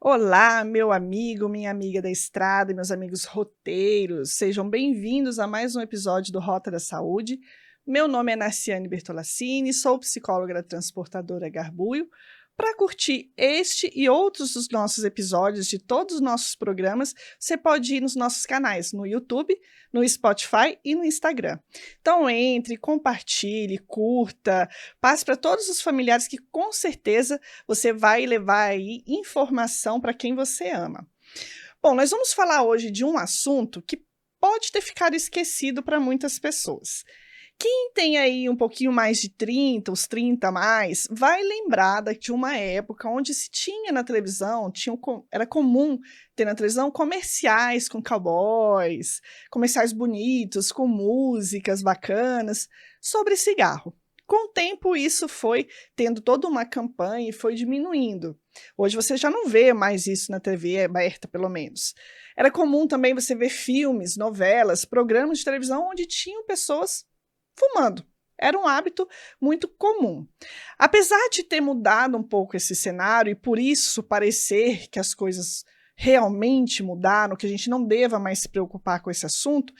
Olá, meu amigo, minha amiga da estrada e meus amigos roteiros, sejam bem-vindos a mais um episódio do Rota da Saúde. Meu nome é Narciane Bertolassini, sou psicóloga da Transportadora Garbuio. Para curtir este e outros dos nossos episódios de todos os nossos programas, você pode ir nos nossos canais no YouTube, no Spotify e no Instagram. Então entre, compartilhe, curta, passe para todos os familiares que com certeza você vai levar aí informação para quem você ama. Bom, nós vamos falar hoje de um assunto que pode ter ficado esquecido para muitas pessoas. Quem tem aí um pouquinho mais de 30, os 30 a mais, vai lembrar de uma época onde se tinha na televisão, era comum ter na televisão comerciais com cowboys, comerciais bonitos, com músicas bacanas, sobre cigarro. Com o tempo, isso foi tendo toda uma campanha e foi diminuindo. Hoje você já não vê mais isso na TV aberta, pelo menos. Era comum também você ver filmes, novelas, programas de televisão onde tinham pessoas fumando. Era um hábito muito comum. Apesar de ter mudado um pouco esse cenário e por isso parecer que as coisas realmente mudaram, que a gente não deva mais se preocupar com esse assunto,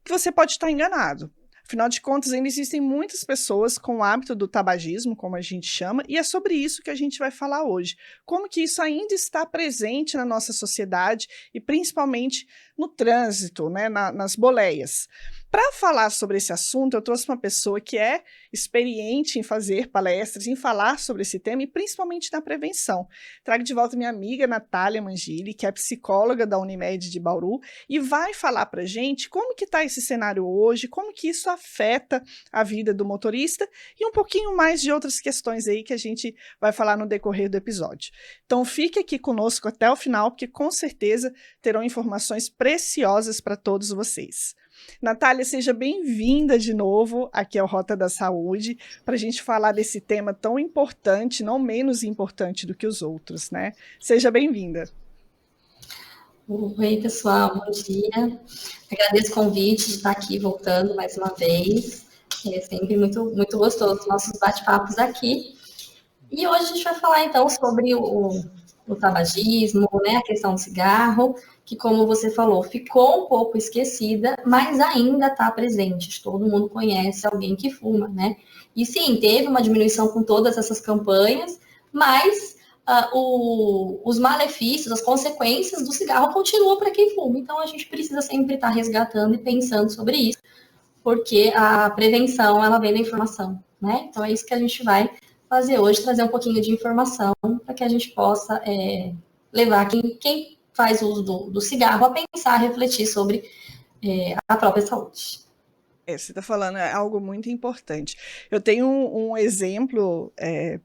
que você pode estar enganado. Afinal de contas, ainda existem muitas pessoas com o hábito do tabagismo, como a gente chama, e é sobre isso que a gente vai falar hoje. Como que isso ainda está presente na nossa sociedade e principalmente no trânsito, né, nas boleias. Para falar sobre esse assunto, eu trouxe uma pessoa que é experiente em fazer palestras, em falar sobre esse tema e principalmente na prevenção. Trago de volta minha amiga Natália Mangili, que é psicóloga da Unimed de Bauru, e vai falar para a gente como que está esse cenário hoje, como que isso afeta a vida do motorista e um pouquinho mais de outras questões aí que a gente vai falar no decorrer do episódio. Então fique aqui conosco até o final, porque com certeza terão informações preciosas para todos vocês. Natália, seja bem-vinda de novo aqui ao Rota da Saúde, para a gente falar desse tema tão importante, não menos importante do que os outros, né? Seja bem-vinda. Oi, pessoal, bom dia. Agradeço o convite de estar aqui voltando mais uma vez. É sempre muito gostoso os nossos bate-papos aqui. E hoje a gente vai falar, então, sobre o tabagismo, né, a questão do cigarro, que, como você falou, ficou um pouco esquecida, mas ainda está presente. Todo mundo conhece alguém que fuma, né? E sim, teve uma diminuição com todas essas campanhas, mas os malefícios, as consequências do cigarro continuam para quem fuma. Então, a gente precisa sempre estar resgatando e pensando sobre isso, porque a prevenção, ela vem da informação, né? Então, é isso que a gente vai fazer hoje, trazer um pouquinho de informação para que a gente possa levar quem faz uso do cigarro a pensar, a refletir sobre a própria saúde. Você está falando algo muito importante. Eu tenho um exemplo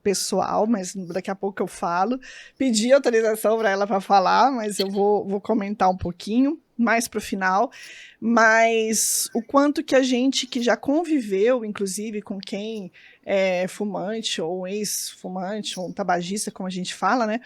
pessoal, mas daqui a pouco eu falo. Pedi autorização para ela para falar, mas eu vou comentar um pouquinho mais para o final. Mas o quanto que a gente que já conviveu, inclusive, com quem é fumante, ou ex-fumante, ou um tabagista, como a gente fala, né?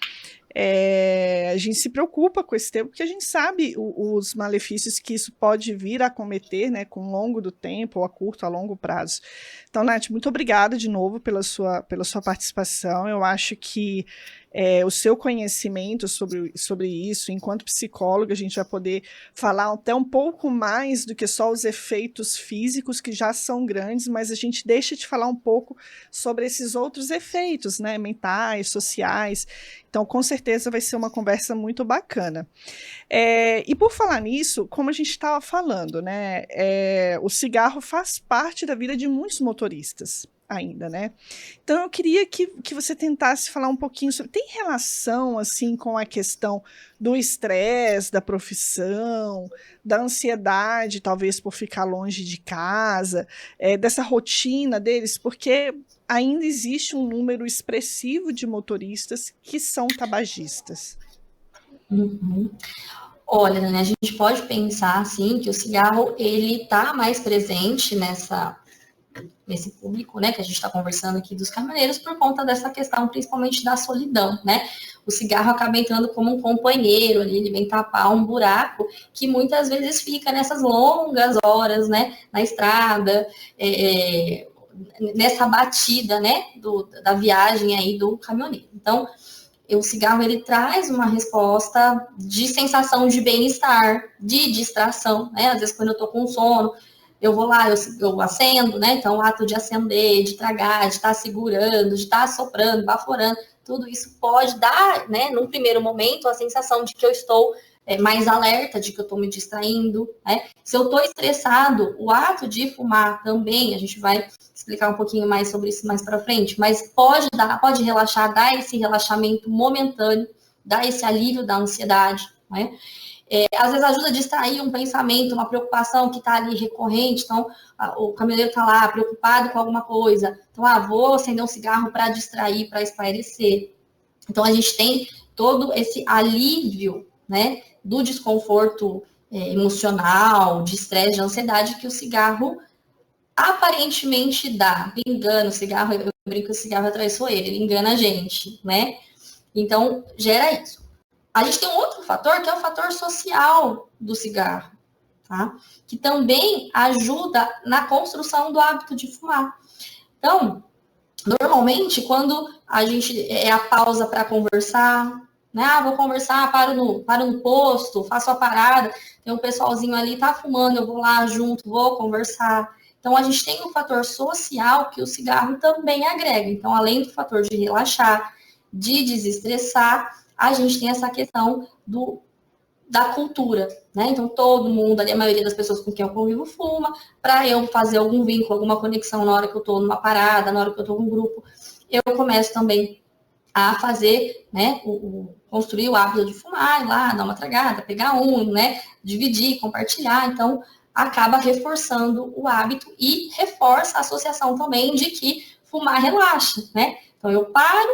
A gente se preocupa com esse tema, porque a gente sabe os malefícios que isso pode vir a cometer, né, com o longo do tempo, ou a curto, a longo prazo. Então, Nath, muito obrigada de novo pela sua participação. Eu acho que o seu conhecimento sobre isso, enquanto psicóloga, a gente vai poder falar até um pouco mais do que só os efeitos físicos, que já são grandes, mas a gente deixa de falar um pouco sobre esses outros efeitos, né, mentais, sociais. Então, com certeza vai ser uma conversa muito bacana. E por falar nisso, como a gente estava falando, né, o cigarro faz parte da vida de muitos motoristas ainda, né? Então eu queria que você tentasse falar um pouquinho sobre, tem relação assim com a questão do estresse, da profissão, da ansiedade, talvez por ficar longe de casa, dessa rotina deles, porque ainda existe um número expressivo de motoristas que são tabagistas. Uhum. Olha, né, a gente pode pensar assim que o cigarro ele está mais presente nesse público, né, que a gente está conversando aqui dos caminhoneiros por conta dessa questão, principalmente da solidão, né? O cigarro acaba entrando como um companheiro ali, ele vem tapar um buraco que muitas vezes fica nessas longas horas, né, na estrada, nessa batida, né, da viagem aí do caminhoneiro. Então, o cigarro, ele traz uma resposta de sensação de bem-estar, de distração, né? Às vezes, quando eu tô com sono, eu vou lá, eu acendo, né? Então, o ato de acender, de tragar, de estar segurando, de estar soprando, baforando, tudo isso pode dar, né, num primeiro momento, a sensação de que eu estou mais alerta, de que eu estou me distraindo, né? Se eu estou estressado, o ato de fumar também, a gente vai explicar um pouquinho mais sobre isso mais para frente, mas pode relaxar, dar esse relaxamento momentâneo, dar esse alívio da ansiedade, né? Às vezes ajuda a distrair um pensamento, uma preocupação que está ali recorrente. Então, o caminhoneiro está lá preocupado com alguma coisa. Então, vou acender um cigarro para distrair, para espairecer. Então, a gente tem todo esse alívio, né, do desconforto emocional, de estresse, de ansiedade que o cigarro aparentemente dá. Engana o cigarro, eu brinco que o cigarro atraiçou ele engana a gente, né? Então, gera isso. A gente tem um outro fator, que é o fator social do cigarro, tá? Que também ajuda na construção do hábito de fumar. Então, normalmente, quando a gente a pausa para conversar, né? Vou conversar, paro no posto, faço a parada, tem um pessoalzinho ali, tá fumando, eu vou lá junto, vou conversar. Então, a gente tem um fator social que o cigarro também agrega. Então, além do fator de relaxar, de desestressar, a gente tem essa questão da cultura, né? Então, todo mundo, ali, a maioria das pessoas com quem eu convivo fuma, para eu fazer algum vínculo, alguma conexão na hora que eu estou numa parada, na hora que eu estou num grupo, eu começo também a fazer, né, construir o hábito de fumar, ir lá, dar uma tragada, pegar né, dividir, compartilhar. Então, acaba reforçando o hábito e reforça a associação também de que fumar relaxa, né? Então, eu paro,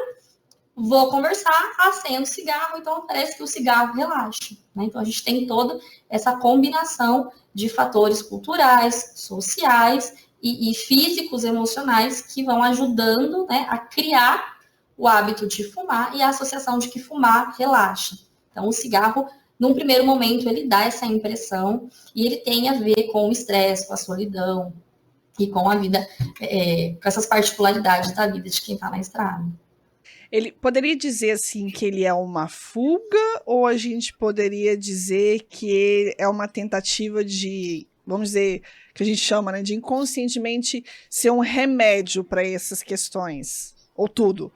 vou conversar, acendo cigarro, então parece que o cigarro relaxa, né? Então, a gente tem toda essa combinação de fatores culturais, sociais e físicos, emocionais, que vão ajudando, né, a criar o hábito de fumar e a associação de que fumar relaxa. Então, o cigarro, num primeiro momento, ele dá essa impressão e ele tem a ver com o estresse, com a solidão e com a vida, com essas particularidades da vida de quem está na estrada. Ele poderia dizer assim que ele é uma fuga, ou a gente poderia dizer que é uma tentativa de, vamos dizer, que a gente chama, né, de inconscientemente ser um remédio para essas questões? Ou tudo?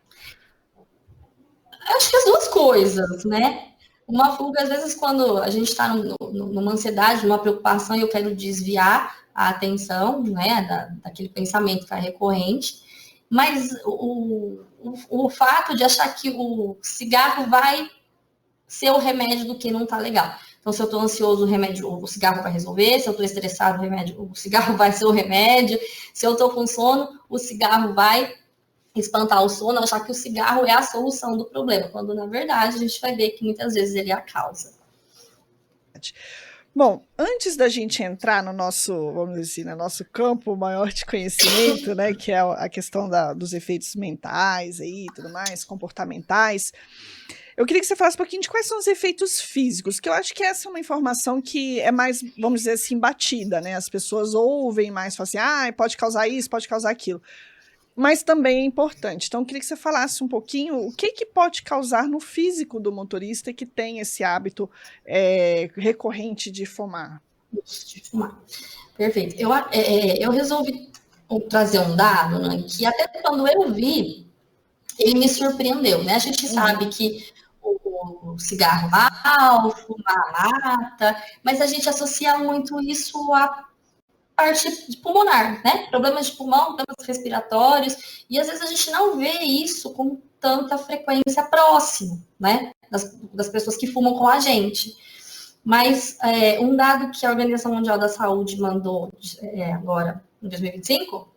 Acho que as duas coisas, né? Uma fuga, às vezes, quando a gente está numa ansiedade, numa preocupação, e eu quero desviar a atenção, né, daquele pensamento que é recorrente, mas o fato de achar que o cigarro vai ser o remédio do que não está legal. Então, se eu estou ansioso, o cigarro vai resolver. Se eu estou estressado, o cigarro vai ser o remédio. Se eu estou com sono, o cigarro vai espantar o sono, achar que o cigarro é a solução do problema, quando, na verdade, a gente vai ver que muitas vezes ele é a causa. Bom, antes da gente entrar no nosso, vamos dizer assim, no nosso campo maior de conhecimento, né, que é a questão dos efeitos mentais aí, tudo mais, comportamentais, eu queria que você falasse um pouquinho de quais são os efeitos físicos, que eu acho que essa é uma informação que é mais, vamos dizer assim, batida, né? As pessoas ouvem mais, falam assim, pode causar isso, pode causar aquilo. Mas também é importante. Então, eu queria que você falasse um pouquinho o que pode causar no físico do motorista que tem esse hábito recorrente de fumar. De fumar. Perfeito. Eu resolvi trazer um dado, né, que até quando eu vi, ele me surpreendeu, né? A gente sabe que o cigarro mal, fumar mata, mas a gente associa muito isso a parte pulmonar, né? Problemas de pulmão, problemas respiratórios, e às vezes a gente não vê isso com tanta frequência próximo, né? Das pessoas que fumam com a gente. Mas um dado que a Organização Mundial da Saúde mandou agora, em 2025,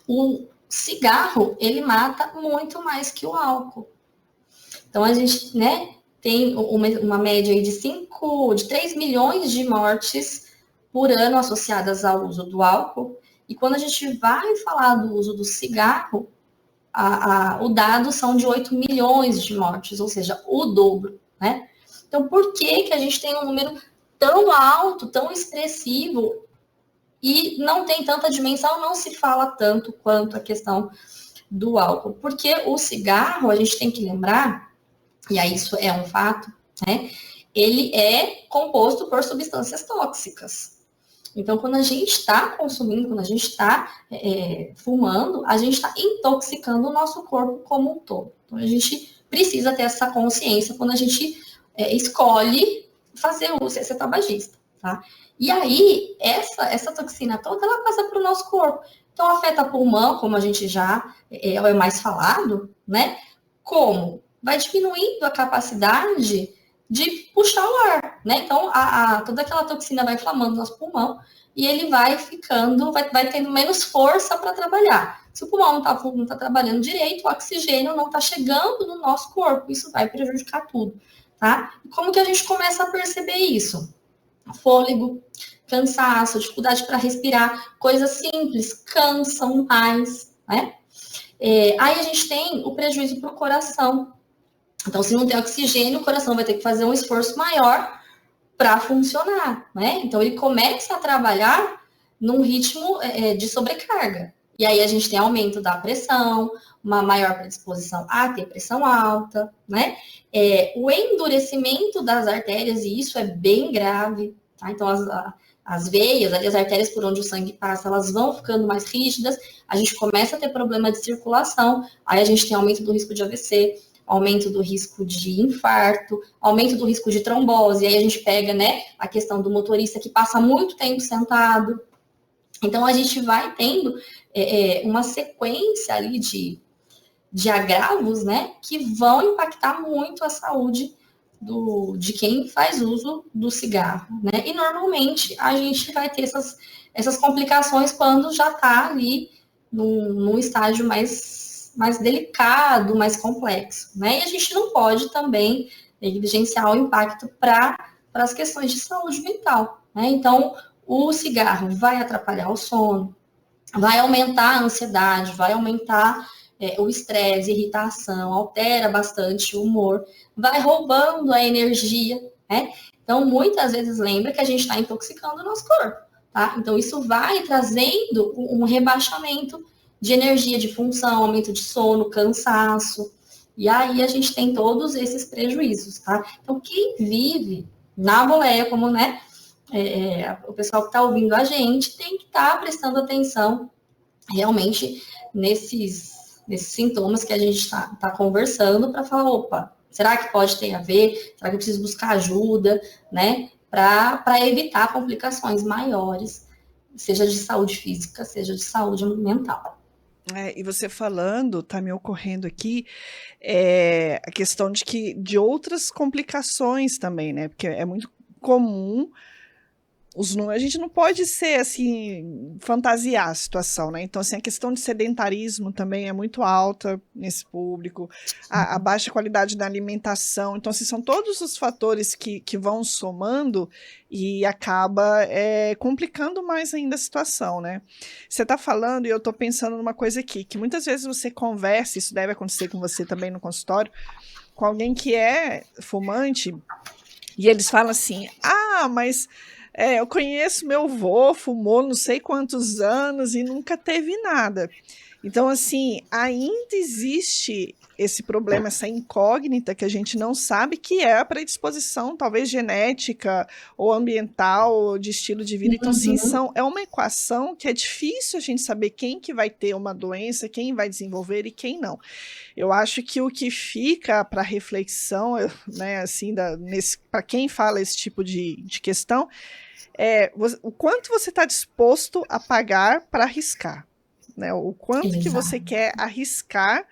o cigarro, ele mata muito mais que o álcool. Então, a gente, né, tem uma média aí de 3 milhões de mortes por ano associadas ao uso do álcool. E quando a gente vai falar do uso do cigarro, o dado são de 8 milhões de mortes, ou seja, o dobro, né? Então, por que a gente tem um número tão alto, tão expressivo, e não tem tanta dimensão, não se fala tanto quanto a questão do álcool? Porque o cigarro, a gente tem que lembrar e aí isso é um fato, né? Ele é composto por substâncias tóxicas. Então, quando a gente está consumindo, quando a gente está fumando, a gente está intoxicando o nosso corpo como um todo. Então, a gente precisa ter essa consciência quando a gente escolhe fazer uso, ser tabagista, tá? E aí, essa toxina toda, ela passa para o nosso corpo. Então, afeta pulmão, como a gente já é mais falado, né? Como? Vai diminuindo a capacidade de puxar o ar, né? Então, toda aquela toxina vai inflamando nosso pulmão e ele vai ficando, vai tendo menos força para trabalhar. Se o pulmão não tá trabalhando direito, o oxigênio não está chegando no nosso corpo, isso vai prejudicar tudo, tá? E como que a gente começa a perceber isso? Fôlego, cansaço, dificuldade para respirar, coisas simples, cansam mais, né? Aí a gente tem o prejuízo para o coração. Então, se não tem oxigênio, o coração vai ter que fazer um esforço maior para funcionar, né? Então, ele começa a trabalhar num ritmo de sobrecarga. E aí a gente tem aumento da pressão, uma maior predisposição a ter pressão alta, né? O endurecimento das artérias, e isso é bem grave, tá? Então, as veias, ali, as artérias por onde o sangue passa, elas vão ficando mais rígidas, a gente começa a ter problema de circulação, aí a gente tem aumento do risco de AVC, aumento do risco de infarto, aumento do risco de trombose, aí a gente pega, né, a questão do motorista que passa muito tempo sentado. Então, a gente vai tendo uma sequência ali de agravos, né, que vão impactar muito a saúde de quem faz uso do cigarro, né? E, normalmente, a gente vai ter essas complicações quando já está ali num estágio mais delicado, mais complexo, né? E a gente não pode também negligenciar o impacto para as questões de saúde mental, né? Então, o cigarro vai atrapalhar o sono, vai aumentar a ansiedade, vai aumentar o estresse, irritação, altera bastante o humor, vai roubando a energia, né? Então, muitas vezes lembra que a gente está intoxicando o nosso corpo, tá? Então, isso vai trazendo um rebaixamento de energia, de função, aumento de sono, cansaço. E aí a gente tem todos esses prejuízos, tá? Então, quem vive na boleia, como, né, o pessoal que está ouvindo a gente, tem que estar prestando atenção realmente nesses sintomas que a gente está conversando para falar, opa, será que pode ter a ver? Será que eu preciso buscar ajuda, né? Para evitar complicações maiores, seja de saúde física, seja de saúde mental. E você falando, tá me ocorrendo aqui, a questão de outras complicações também, né? Porque é muito comum a gente não pode ser assim, fantasiar a situação, né? Então, assim, a questão de sedentarismo também é muito alta nesse público, a baixa qualidade da alimentação. Então, assim, são todos os fatores que vão somando e acaba complicando mais ainda a situação, né? Você está falando, e eu estou pensando numa coisa aqui, que muitas vezes você conversa, isso deve acontecer com você também no consultório, com alguém que é fumante, e eles falam assim, mas eu conheço meu avô, fumou não sei quantos anos e nunca teve nada. Então, assim, ainda existe esse problema, essa incógnita que a gente não sabe, que é a predisposição, talvez genética ou ambiental, ou de estilo de vida. Então, sim, é uma equação que é difícil a gente saber quem que vai ter uma doença, quem vai desenvolver e quem não. Eu acho que o que fica para reflexão, né, assim, para quem fala esse tipo de questão, o quanto você está disposto a pagar para arriscar, né? O quanto que você quer arriscar,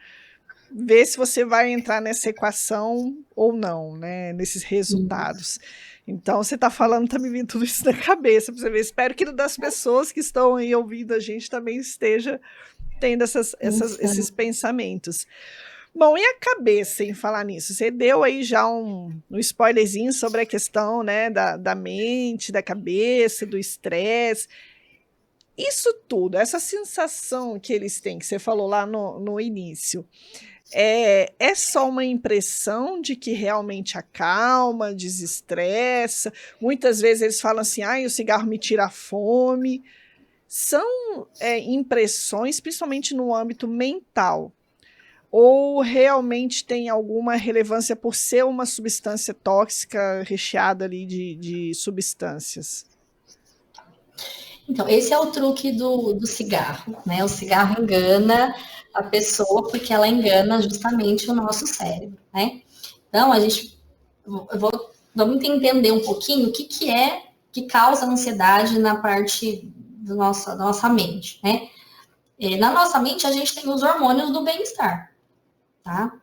ver se você vai entrar nessa equação ou não, né? Nesses resultados. Então, você está falando, está me vindo tudo isso na cabeça, para você ver. Espero que das pessoas que estão aí ouvindo a gente também esteja tendo esses pensamentos. Bom, e a cabeça, em falar nisso? Você deu aí já um spoilerzinho sobre a questão, né, da mente, da cabeça, do estresse. Isso tudo, essa sensação que eles têm, que você falou lá no início, é só uma impressão de que realmente acalma, desestressa? Muitas vezes eles falam assim, o cigarro me tira a fome. São impressões, principalmente no âmbito mental. ou realmente tem alguma relevância por ser uma substância tóxica recheada ali de substâncias? Então, esse é o truque do cigarro, né? O cigarro engana a pessoa porque ela engana justamente o nosso cérebro, né? Então, vamos entender um pouquinho o que é que causa ansiedade na parte da nossa mente, né? Na nossa mente, a gente tem os hormônios do bem-estar, tá?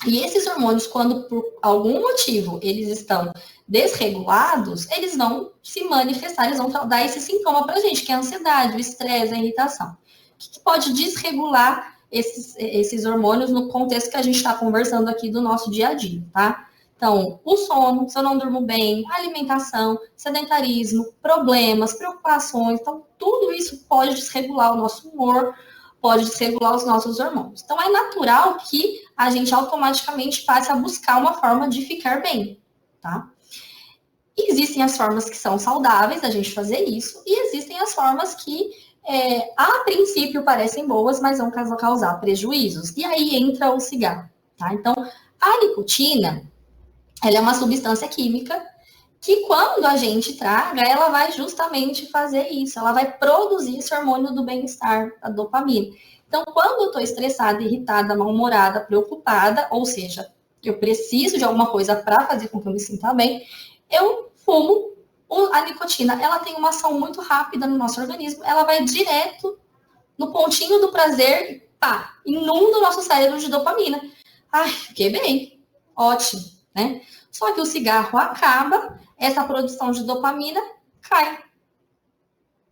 E esses hormônios, quando por algum motivo eles estão desregulados, eles vão se manifestar, eles vão dar esse sintoma para a gente, que é a ansiedade, o estresse, a irritação. O que pode desregular esses hormônios no contexto que a gente está conversando aqui do nosso dia a dia, tá? Então, o sono, se eu não durmo bem, alimentação, sedentarismo, problemas, preocupações, então tudo isso pode desregular o nosso humor, pode desregular os nossos hormônios. Então, é natural que a gente automaticamente passe a buscar uma forma de ficar bem, tá? Existem as formas que são saudáveis da gente fazer isso, e existem as formas que, a princípio, parecem boas, mas vão causar prejuízos. E aí entra o cigarro, tá? Então, a nicotina, ela é uma substância química que quando a gente traga, ela vai justamente fazer isso, ela vai produzir esse hormônio do bem-estar, a dopamina. Então, quando eu estou estressada, irritada, mal-humorada, preocupada, ou seja, eu preciso de alguma coisa para fazer com que eu me sinta bem, eu fumo. A nicotina, ela tem uma ação muito rápida no nosso organismo, ela vai direto no pontinho do prazer, pá, inunda o nosso cérebro de dopamina. Ai, fiquei bem, ótimo, né? Só que o cigarro acaba, essa produção de dopamina cai.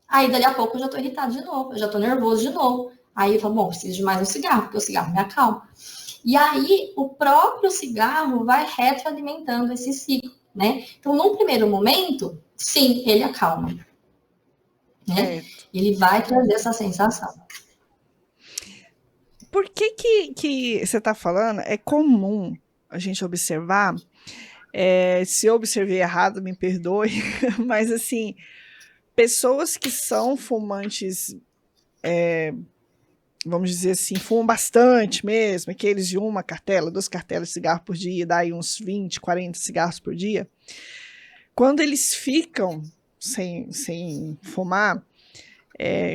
Aí, dali a pouco, eu já tô irritado de novo, eu já tô nervoso de novo. Aí eu falo, bom, preciso de mais um cigarro, porque o cigarro me acalma. E aí, o próprio cigarro vai retroalimentando esse ciclo, né? Então, num primeiro momento, sim, ele acalma, né? Ele vai trazer essa sensação. Por que você está falando? É comum a gente observar, se eu observei errado, me perdoe, mas assim, pessoas que são fumantes, vamos dizer assim, fumam bastante mesmo, aqueles de uma cartela, 2 cartelas de cigarro por dia, dá aí uns 20, 40 cigarros por dia. Quando eles ficam sem fumar,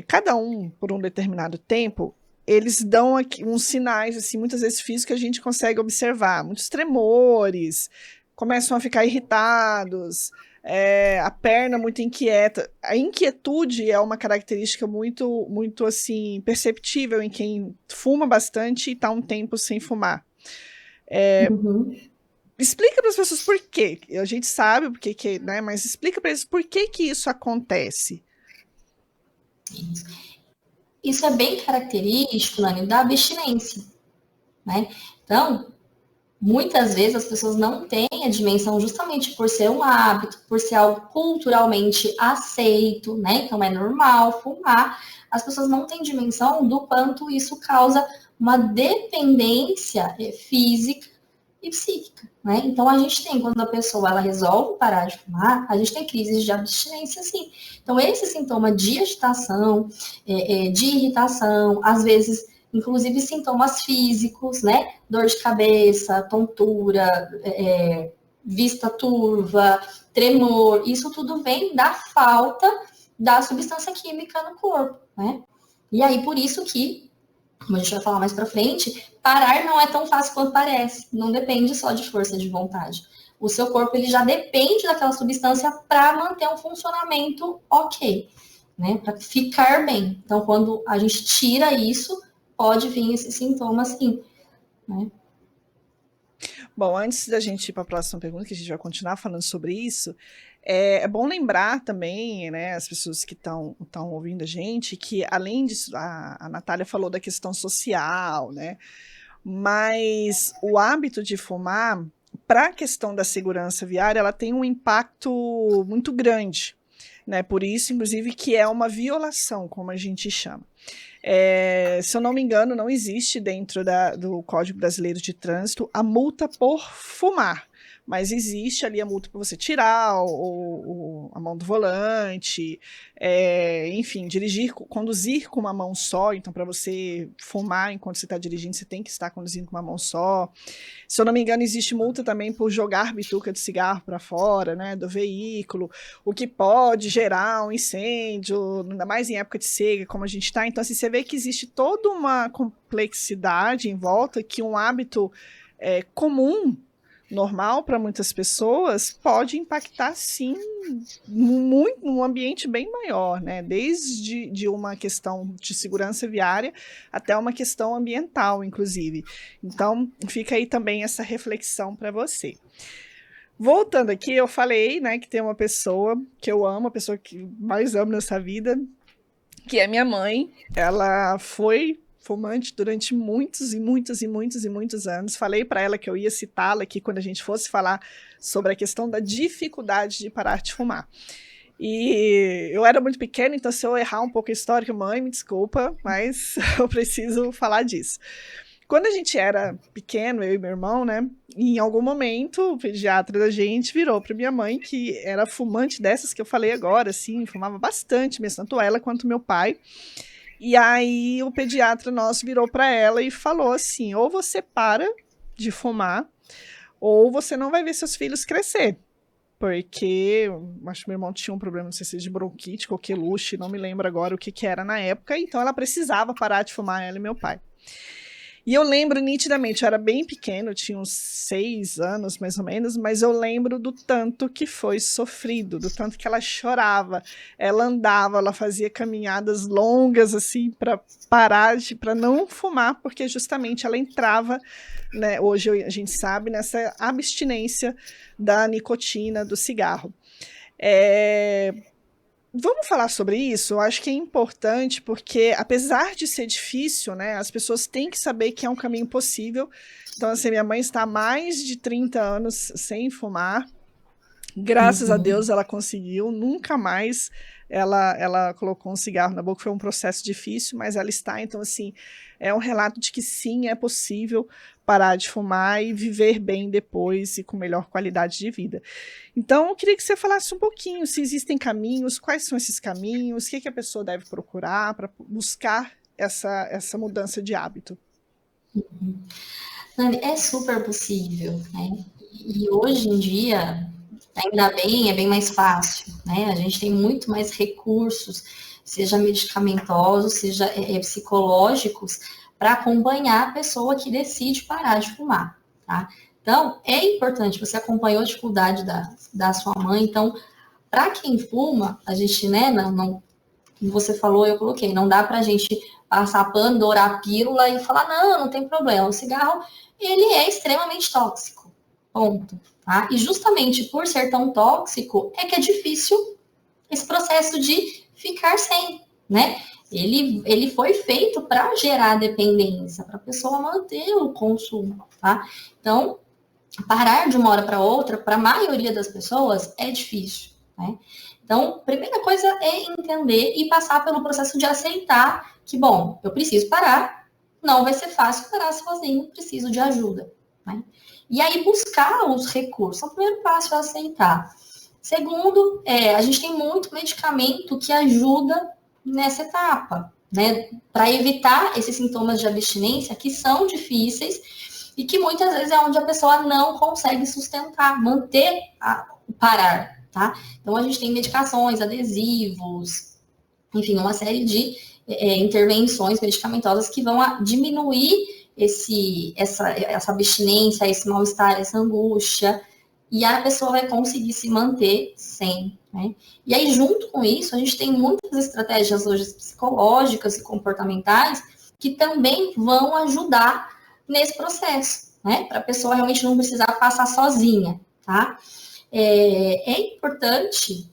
cada um por um determinado tempo, eles dão aqui uns sinais, assim, muitas vezes físicos, que a gente consegue observar. Muitos tremores, começam a ficar irritados, a perna muito inquieta. A inquietude é uma característica muito, muito assim, perceptível em quem fuma bastante e está um tempo sem fumar. Explica para as pessoas por quê. A gente sabe por quê, né? Mas explica para eles por que isso acontece. Isso é bem característico, Nani, da abstinência, né? Então, muitas vezes as pessoas não têm a dimensão justamente por ser um hábito, por ser algo culturalmente aceito, né? Então é normal fumar. As pessoas não têm dimensão do quanto isso causa uma dependência física e psíquica, né? Então a gente tem, quando a pessoa ela resolve parar de fumar, a gente tem crises de abstinência, sim. Então esse sintoma de agitação, de irritação, às vezes inclusive sintomas físicos, né? Dor de cabeça, tontura, vista turva, tremor, isso tudo vem da falta da substância química no corpo, né? E aí, por isso que, como a gente vai falar mais pra frente, parar não é tão fácil quanto parece, não depende só de força de vontade. O seu corpo, ele já depende daquela substância para manter um funcionamento ok, né? Para ficar bem. Então, quando a gente tira isso, pode vir esse sintoma, sim, né? Bom, antes da gente ir para a próxima pergunta, que a gente vai continuar falando sobre isso, é bom lembrar também, né, as pessoas que estão ouvindo a gente, que além disso, a Natália falou da questão social, né, mas o hábito de fumar, para a questão da segurança viária, ela tem um impacto muito grande, né, por isso, inclusive, que é uma violação, como a gente chama. Se eu não me engano, não existe dentro do Código Brasileiro de Trânsito a multa por fumar, mas existe ali a multa para você tirar a mão do volante, enfim, conduzir com uma mão só. Então, para você fumar enquanto você está dirigindo, você tem que estar conduzindo com uma mão só. Se eu não me engano, existe multa também por jogar bituca de cigarro para fora, né, do veículo, o que pode gerar um incêndio, ainda mais em época de seca, como a gente está. Então, assim, você vê que existe toda uma complexidade em volta que um hábito comum, normal para muitas pessoas, pode impactar, sim, muito, num ambiente bem maior, né? Desde de uma questão de segurança viária até uma questão ambiental, inclusive. Então, fica aí também essa reflexão para você. Voltando aqui, eu falei, né, que tem uma pessoa que eu amo, a pessoa que mais amo nessa vida, que é minha mãe. Ela foi fumante durante muitos anos. Falei para ela que eu ia citá-la aqui quando a gente fosse falar sobre a questão da dificuldade de parar de fumar. E eu era muito pequena, então se eu errar um pouco a história, mãe, me desculpa, mas eu preciso falar disso. Quando a gente era pequeno, eu e meu irmão, né, em algum momento o pediatra da gente virou para minha mãe, que era fumante dessas que eu falei agora, assim, fumava bastante mesmo, tanto ela quanto meu pai. E aí o pediatra nosso virou para ela e falou assim: ou você para de fumar, ou você não vai ver seus filhos crescer. Porque acho que meu irmão tinha um problema, não sei se de bronquite, coqueluche, não me lembro agora o que era na época, então ela precisava parar de fumar, ela e meu pai. E eu lembro nitidamente, eu era bem pequeno, eu tinha uns 6 anos mais ou menos, mas eu lembro do tanto que foi sofrido, do tanto que ela chorava, ela andava, ela fazia caminhadas longas assim para parar, para não fumar, porque justamente ela entrava, né, hoje a gente sabe, nessa abstinência da nicotina do cigarro. Vamos falar sobre isso? Eu acho que é importante porque, apesar de ser difícil, né, as pessoas têm que saber que é um caminho possível. Então, assim, minha mãe está há mais de 30 anos sem fumar. Graças a Deus ela conseguiu, nunca mais ela colocou um cigarro na boca, foi um processo difícil, mas ela está, então assim, é um relato de que sim, é possível parar de fumar e viver bem depois e com melhor qualidade de vida. Então, eu queria que você falasse um pouquinho se existem caminhos, quais são esses caminhos, o que a pessoa deve procurar para buscar essa mudança de hábito. É super possível, né? E hoje em dia, ainda bem, é bem mais fácil, né? A gente tem muito mais recursos, seja medicamentosos, seja psicológicos, para acompanhar a pessoa que decide parar de fumar, tá? Então, é importante, você acompanhou a dificuldade da sua mãe, então, para quem fuma, a gente, né, não, como você falou, eu coloquei, não dá para a gente passar pano, dourar a pílula e falar, não tem problema, o cigarro, ele é extremamente tóxico, ponto. Tá? E justamente por ser tão tóxico, é que é difícil esse processo de ficar sem, né? Ele foi feito para gerar dependência, para a pessoa manter o consumo, tá? Então, parar de uma hora para outra, para a maioria das pessoas, é difícil, né? Então, primeira coisa é entender e passar pelo processo de aceitar que, bom, eu preciso parar, não vai ser fácil parar sozinho, preciso de ajuda, né? E aí, buscar os recursos. O primeiro passo é aceitar. Segundo, a gente tem muito medicamento que ajuda nessa etapa, né? Para evitar esses sintomas de abstinência que são difíceis e que muitas vezes é onde a pessoa não consegue sustentar, manter o parar, tá? Então, a gente tem medicações, adesivos, enfim, uma série de intervenções medicamentosas que vão diminuir essa abstinência, esse mal-estar, essa angústia, e a pessoa vai conseguir se manter sem, né? E aí, junto com isso, a gente tem muitas estratégias hoje psicológicas e comportamentais que também vão ajudar nesse processo, né? Para a pessoa realmente não precisar passar sozinha, tá? É importante,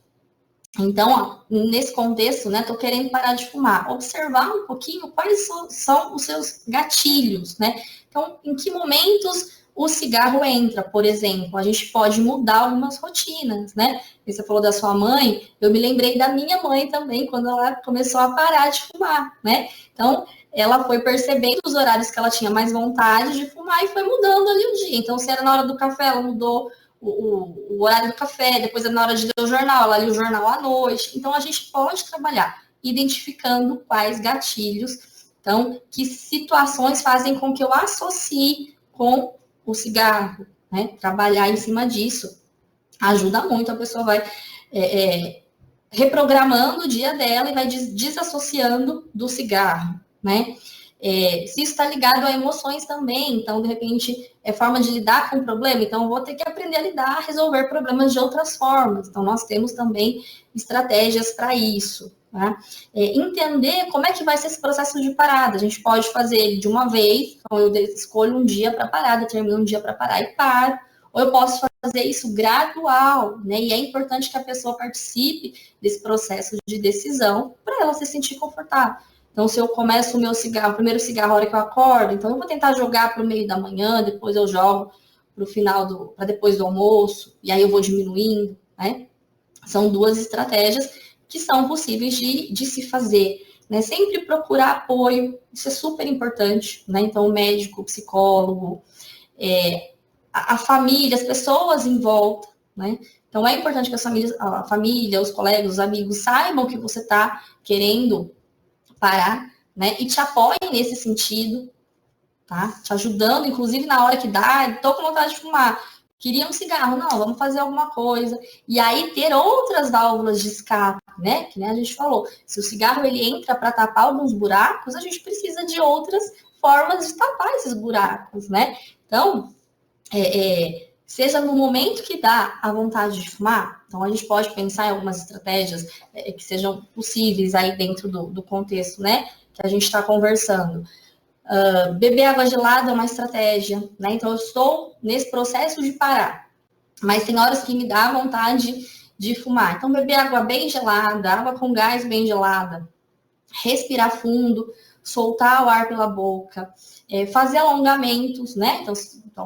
então, nesse contexto, né, tô querendo parar de fumar, observar um pouquinho quais são os seus gatilhos, né? Então, em que momentos o cigarro entra, por exemplo? A gente pode mudar algumas rotinas, né? Você falou da sua mãe, eu me lembrei da minha mãe também, quando ela começou a parar de fumar, né? Então, ela foi percebendo os horários que ela tinha mais vontade de fumar e foi mudando ali o dia. Então, se era na hora do café, ela mudou o horário do café, depois na hora de ler o jornal, ela lia o jornal à noite. Então, a gente pode trabalhar identificando quais gatilhos, então, que situações fazem com que eu associe com o cigarro, né? Trabalhar em cima disso ajuda muito, a pessoa vai reprogramando o dia dela e vai desassociando do cigarro, né? Se isso está ligado a emoções também, então, de repente, é forma de lidar com o problema, então eu vou ter que aprender a lidar, a resolver problemas de outras formas. Então, nós temos também estratégias para isso, tá? Entender como é que vai ser esse processo de parada. A gente pode fazer ele de uma vez, então eu escolho um dia para parar, determino um dia para parar e paro, ou eu posso fazer isso gradual, né? E é importante que a pessoa participe desse processo de decisão para ela se sentir confortável. Então, se eu começo o meu cigarro, o primeiro cigarro a hora que eu acordo, então eu vou tentar jogar para o meio da manhã, depois eu jogo para o final para depois do almoço, e aí eu vou diminuindo, né? São duas estratégias que são possíveis de se fazer, né? Sempre procurar apoio, isso é super importante, né? Então, o médico, o psicólogo, a família, as pessoas em volta, né? Então, é importante que a família, os colegas, os amigos saibam que você está querendo parar, né? E te apoiem nesse sentido, tá? Te ajudando, inclusive na hora que dá, tô com vontade de fumar, queria um cigarro, não, vamos fazer alguma coisa. E aí ter outras válvulas de escape, né? Que nem a gente falou, se o cigarro ele entra para tapar alguns buracos, a gente precisa de outras formas de tapar esses buracos, né? Então, seja no momento que dá a vontade de fumar, então a gente pode pensar em algumas estratégias que sejam possíveis aí dentro do contexto, né, que a gente está conversando. Beber água gelada é uma estratégia, né, então eu estou nesse processo de parar, mas tem horas que me dá vontade de fumar, então beber água bem gelada, água com gás bem gelada, respirar fundo, soltar o ar pela boca, fazer alongamentos, né? Então,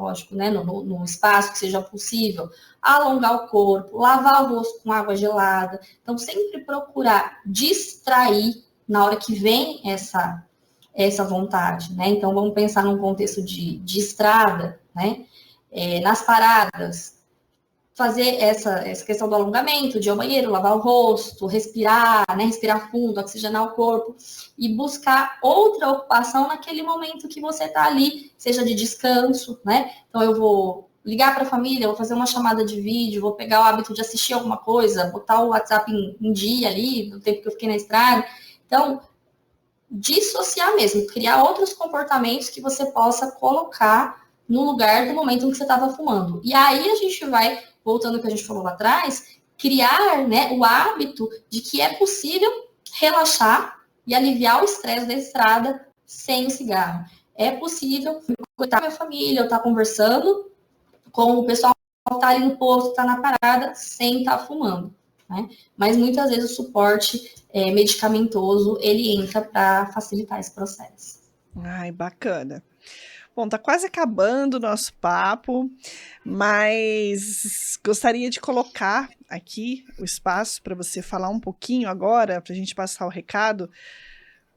lógico, né? No espaço que seja possível, alongar o corpo, lavar o rosto com água gelada. Então, sempre procurar distrair na hora que vem essa vontade, né? Então, vamos pensar num contexto de estrada, né? Nas paradas, fazer essa questão do alongamento, de ir ao banheiro, lavar o rosto, respirar, né? Respirar fundo, oxigenar o corpo e buscar outra ocupação naquele momento que você está ali, seja de descanso, né? Então, eu vou ligar para a família, vou fazer uma chamada de vídeo, vou pegar o hábito de assistir alguma coisa, botar o WhatsApp em dia ali, no tempo que eu fiquei na estrada. Então, dissociar mesmo, criar outros comportamentos que você possa colocar no lugar do momento em que você estava fumando. E aí a gente vai, voltando ao que a gente falou lá atrás, criar, né, o hábito de que é possível relaxar e aliviar o estresse da estrada sem o cigarro. É possível eu estar com a minha família, eu estar conversando com o pessoal que está ali no posto, está na parada, sem estar fumando, né? Mas muitas vezes o suporte medicamentoso, ele entra para facilitar esse processo. Ai, bacana. Bom, tá quase acabando o nosso papo, mas gostaria de colocar aqui o espaço para você falar um pouquinho agora, para a gente passar o recado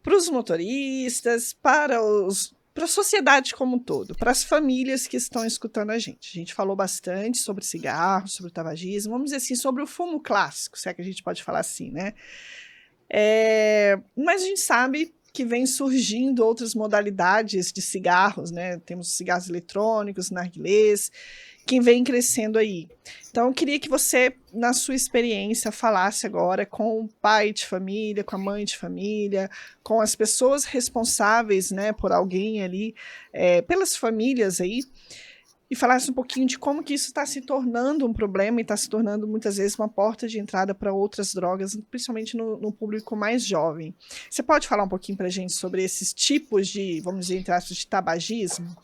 para os motoristas, para a sociedade como um todo, para as famílias que estão escutando a gente. A gente falou bastante sobre cigarro, sobre o tabagismo, vamos dizer assim, sobre o fumo clássico, se é que a gente pode falar assim, né? Mas a gente sabe que vem surgindo outras modalidades de cigarros, né? Temos cigarros eletrônicos, narguilés, que vem crescendo aí. Então, eu queria que você, na sua experiência, falasse agora com o pai de família, com a mãe de família, com as pessoas responsáveis, né, por alguém ali, pelas famílias aí, e falasse um pouquinho de como que isso está se tornando um problema e está se tornando muitas vezes uma porta de entrada para outras drogas, principalmente no público mais jovem. Você pode falar um pouquinho para a gente sobre esses tipos de, vamos dizer, entre aspas, de tabagismo?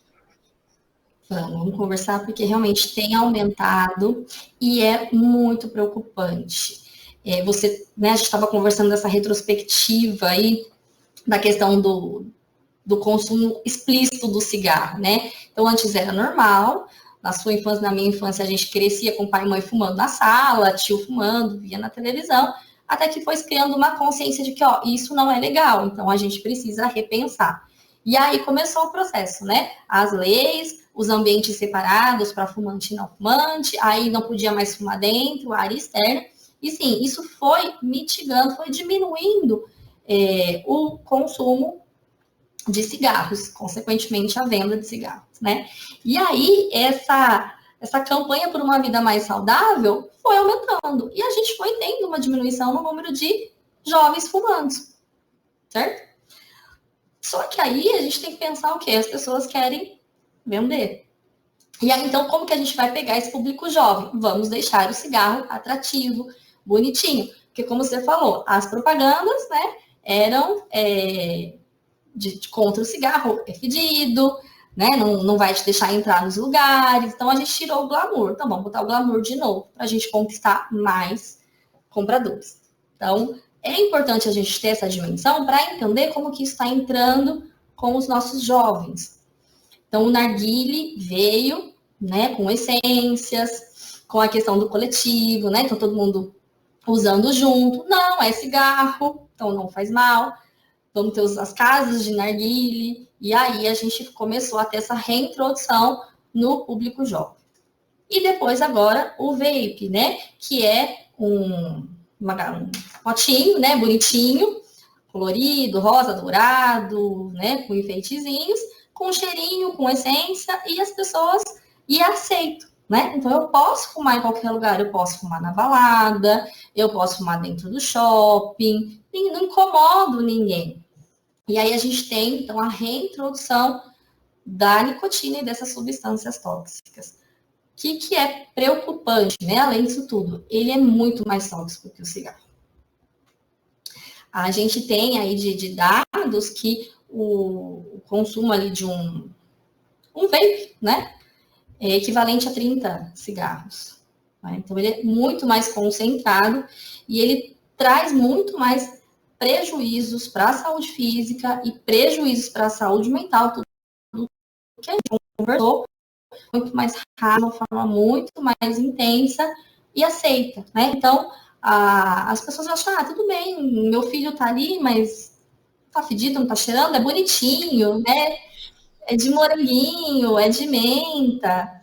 Vamos conversar, porque realmente tem aumentado e é muito preocupante. Né, a gente estava conversando dessa retrospectiva aí, da questão do consumo explícito do cigarro, né? Então, antes era normal, na sua infância, na minha infância, a gente crescia com pai e mãe fumando na sala, tio fumando, via na televisão, até que foi criando uma consciência de que, ó, isso não é legal, então a gente precisa repensar. E aí começou o processo, né? As leis, os ambientes separados para fumante e não fumante, aí não podia mais fumar dentro, área externa. E sim, isso foi mitigando, foi diminuindo o consumo de cigarros, consequentemente a venda de cigarros, né? E aí essa campanha por uma vida mais saudável foi aumentando e a gente foi tendo uma diminuição no número de jovens fumantes, certo? Só que aí a gente tem que pensar o quê? As pessoas querem vender. E aí, então, como que a gente vai pegar esse público jovem? Vamos deixar o cigarro atrativo, bonitinho. Porque, como você falou, as propagandas, né, eram contra o cigarro, é fedido, né, não vai te deixar entrar nos lugares. Então, a gente tirou o glamour. Então, vamos botar o glamour de novo, para a gente conquistar mais compradores. Então, é importante a gente ter essa dimensão para entender como que isso está entrando com os nossos jovens. Então, o narguile veio, né, com essências, com a questão do coletivo, né, então todo mundo usando junto. Não, é cigarro, então não faz mal. Vamos ter as casas de narguile, e aí a gente começou a ter essa reintrodução no público jovem. E depois agora o vape, né, que é um potinho, né, bonitinho, colorido, rosa, dourado, né, com enfeitezinhos, com cheirinho, com essência, e as pessoas, e aceito, né? Então eu posso fumar em qualquer lugar, eu posso fumar na balada, eu posso fumar dentro do shopping, e não incomodo ninguém. E aí a gente tem, então, a reintrodução da nicotina e dessas substâncias tóxicas. O que é preocupante, né? Além disso tudo, ele é muito mais tóxico que o cigarro. A gente tem aí de dados que o consumo ali de um vape, né, é equivalente a 30 cigarros. Né? Então, ele é muito mais concentrado e ele traz muito mais prejuízos para a saúde física e prejuízos para a saúde mental, tudo que a gente conversou, muito mais rápido, de uma forma muito mais intensa e aceita, né? Então, as pessoas acham, tudo bem, meu filho tá ali, mas tá fedido, não tá cheirando, é bonitinho, né? É de moranguinho, é de menta.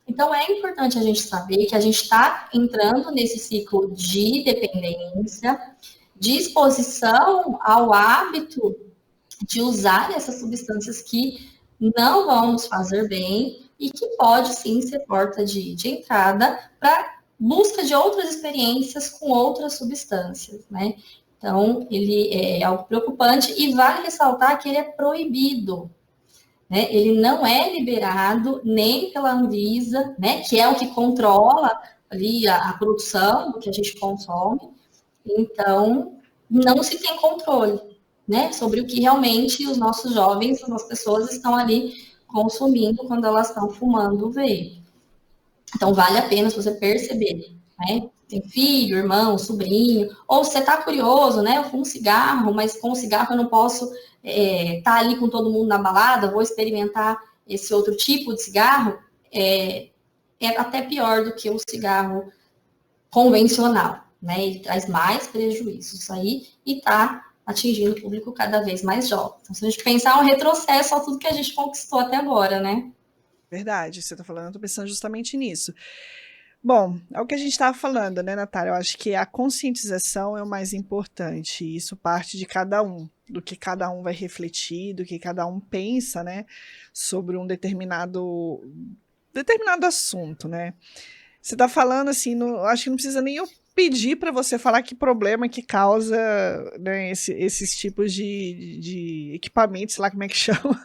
Então, é importante a gente saber que a gente está entrando nesse ciclo de dependência, de exposição ao hábito de usar essas substâncias que não vão nos fazer bem e que pode sim ser porta de entrada para busca de outras experiências com outras substâncias, né? Então, ele é algo preocupante e vale ressaltar que ele é proibido, né? Ele não é liberado nem pela Anvisa, né? Que é o que controla ali a produção do que a gente consome. Então, não se tem controle, né? Sobre o que realmente os nossos jovens, as pessoas estão ali consumindo quando elas estão fumando o vape. Então, vale a pena se você perceber, né? Tem filho, irmão, sobrinho, ou você está curioso, né? Eu fumo cigarro, mas com o cigarro eu não posso estar ali com todo mundo na balada, vou experimentar esse outro tipo de cigarro, é até pior do que o cigarro convencional, né? Ele traz mais prejuízos aí e está atingindo o público cada vez mais jovem. Então, se a gente pensar um retrocesso a tudo que a gente conquistou até agora, né? Verdade, você está falando, eu estou pensando justamente nisso. Bom, é o que a gente estava falando, né, Natália? Eu acho que a conscientização é o mais importante. E isso parte de cada um, do que cada um vai refletir, do que cada um pensa, né, sobre um determinado assunto, né? Você está falando assim, acho que não precisa nem eu pedir para você falar que problema que causa, né, esses tipos de equipamentos, sei lá como é que chama.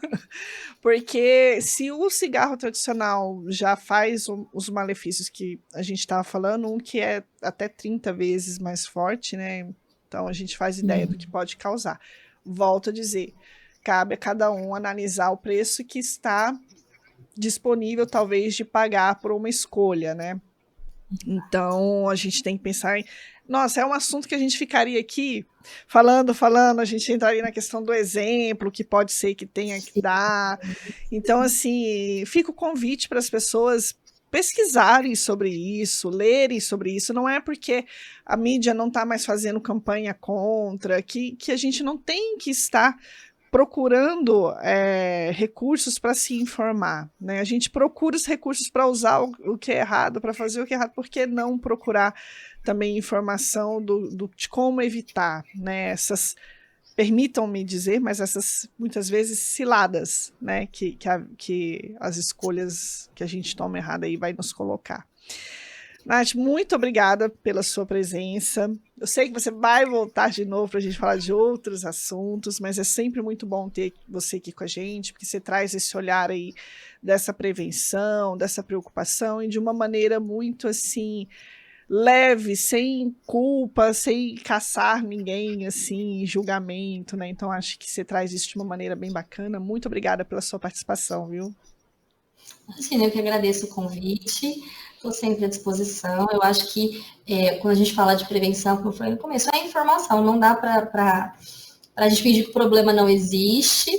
Porque se o cigarro tradicional já faz os malefícios que a gente estava falando, um que é até 30 vezes mais forte, né? Então a gente faz ideia do que pode causar. Volto a dizer, cabe a cada um analisar o preço que está disponível, talvez, de pagar por uma escolha, né? Então, a gente tem que pensar em... Nossa, é um assunto que a gente ficaria aqui falando, a gente entraria na questão do exemplo, que pode ser que tenha que dar. Então, assim, fica o convite para as pessoas pesquisarem sobre isso, lerem sobre isso. Não é porque a mídia não está mais fazendo campanha contra, que a gente não tem que estar procurando recursos para se informar, né? A gente procura os recursos para usar o que é errado, para fazer o que é errado, por que não procurar também informação de como evitar, né? Permitam-me dizer, mas essas, muitas vezes, ciladas, né? Que as escolhas que a gente toma errada aí vai nos colocar. Nath, muito obrigada pela sua presença. Eu sei que você vai voltar de novo para a gente falar de outros assuntos, mas é sempre muito bom ter você aqui com a gente, porque você traz esse olhar aí dessa prevenção, dessa preocupação, e de uma maneira muito assim leve, sem culpa, sem caçar ninguém assim, em julgamento, né? Então acho que você traz isso de uma maneira bem bacana. Muito obrigada pela sua participação, viu? Imagina, eu que agradeço o convite. Estou sempre à disposição. Eu acho que quando a gente fala de prevenção, como eu falei no começo, é informação. Não dá para a gente fingir que o problema não existe,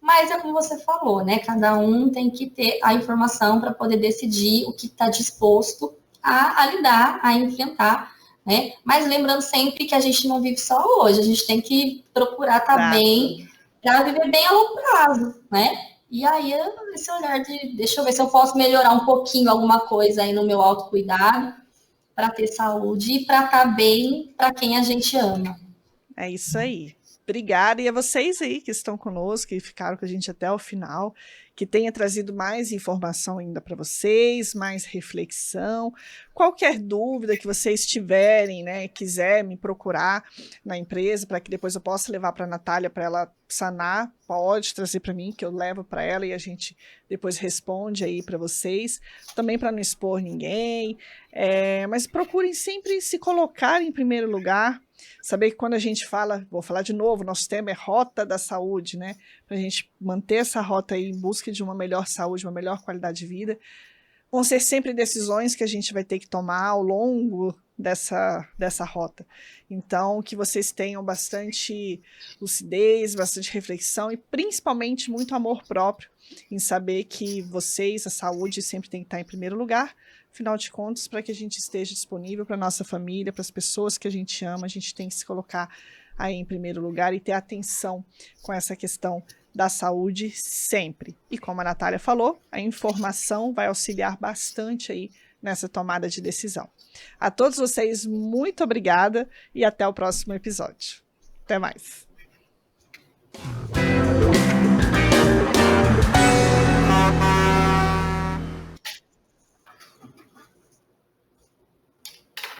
mas é como você falou, né? Cada um tem que ter a informação para poder decidir o que está disposto a lidar, a enfrentar, né? Mas lembrando sempre que a gente não vive só hoje, a gente tem que procurar estar bem, para viver bem a longo prazo, né? E aí, esse olhar de, deixa eu ver se eu posso melhorar um pouquinho alguma coisa aí no meu autocuidado, para ter saúde e para estar bem para quem a gente ama. É isso aí. Obrigada, e a vocês aí que estão conosco, que ficaram com a gente até o final, que tenha trazido mais informação ainda para vocês, mais reflexão. Qualquer dúvida que vocês tiverem, né, quiser me procurar na empresa, para que depois eu possa levar para a Natália, para ela sanar, pode trazer para mim, que eu levo para ela e a gente depois responde aí para vocês, também para não expor ninguém, mas procurem sempre se colocar em primeiro lugar. Saber que quando a gente fala, vou falar de novo, nosso tema é Rota da Saúde, né? Para a gente manter essa rota aí em busca de uma melhor saúde, uma melhor qualidade de vida, vão ser sempre decisões que a gente vai ter que tomar ao longo dessa rota. Então, que vocês tenham bastante lucidez, bastante reflexão e principalmente muito amor próprio em saber que vocês, a saúde, sempre tem que estar em primeiro lugar. Afinal de contas, para que a gente esteja disponível para a nossa família, para as pessoas que a gente ama, a gente tem que se colocar aí em primeiro lugar e ter atenção com essa questão da saúde sempre. E como a Natália falou, a informação vai auxiliar bastante aí nessa tomada de decisão. A todos vocês, muito obrigada e até o próximo episódio. Até mais.